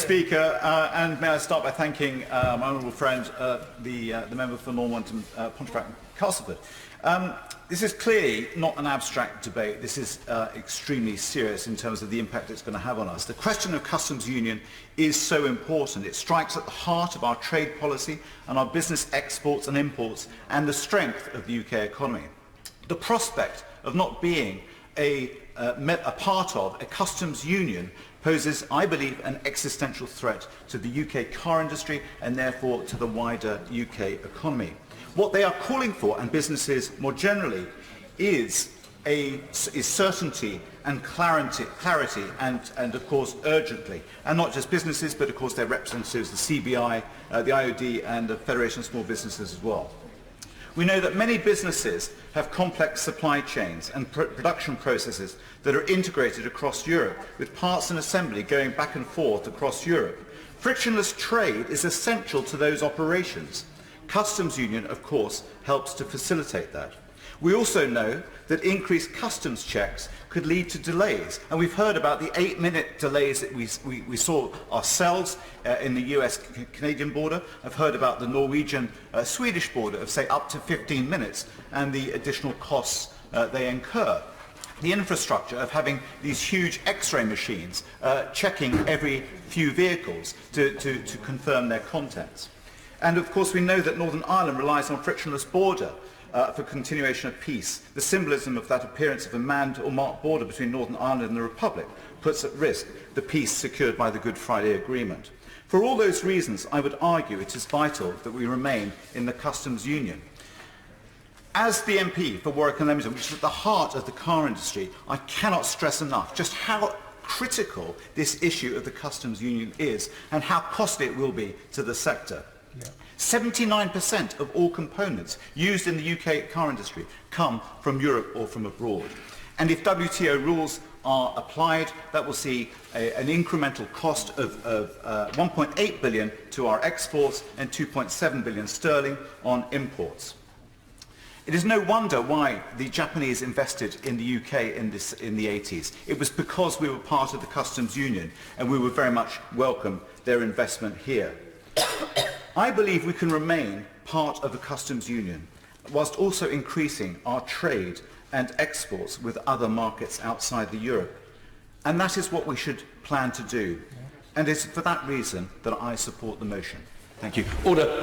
Speaker, and may I start by thanking my honourable friend, the member for Northampton, Pontefract and Castleford. This is clearly not an abstract debate. This is extremely serious in terms of the impact it's going to have on us. The question of customs union is so important. It strikes at the heart of our trade policy and our business exports and imports and the strength of the UK economy. The prospect of not being a part of a customs union poses, I believe, an existential threat to the UK car industry and therefore to the wider UK economy. What they are calling for, and businesses more generally, is certainty and clarity and of course urgently. And not just businesses, but of course their representatives, the CBI, the IOD and the Federation of Small Businesses as well. We know that many businesses have complex supply chains and production processes that are integrated across Europe, with parts and assembly going back and forth across Europe. Frictionless trade is essential to those operations. Customs union, of course, helps to facilitate that. We also know that increased customs checks could lead to delays, and we've heard about the 8-minute delays that we saw ourselves in the US-Canadian border. I've heard about the Norwegian-Swedish border of, say, up to 15 minutes and the additional costs they incur. The infrastructure of having these huge X-ray machines checking every few vehicles to confirm their contents. And of course we know that Northern Ireland relies on frictionless border for continuation of peace. The symbolism of that appearance of a manned or marked border between Northern Ireland and the Republic puts at risk the peace secured by the Good Friday Agreement. For all those reasons, I would argue it is vital that we remain in the customs union. As the MP for Warwick and Leamington, which is at the heart of the car industry, I cannot stress enough just how critical this issue of the customs union is and how costly it will be to the sector. 79% of all components used in the UK car industry come from Europe or from abroad. And if WTO rules are applied, that will see an incremental cost of 1.8 billion to our exports and 2.7 billion sterling on imports. It is no wonder why the Japanese invested in the UK in the 80s. It was because we were part of the customs union and we would very much welcome their investment here. I believe we can remain part of the customs union whilst also increasing our trade and exports with other markets outside the Europe. And that is what we should plan to do. And it's for that reason that I support the motion. Thank you. Order.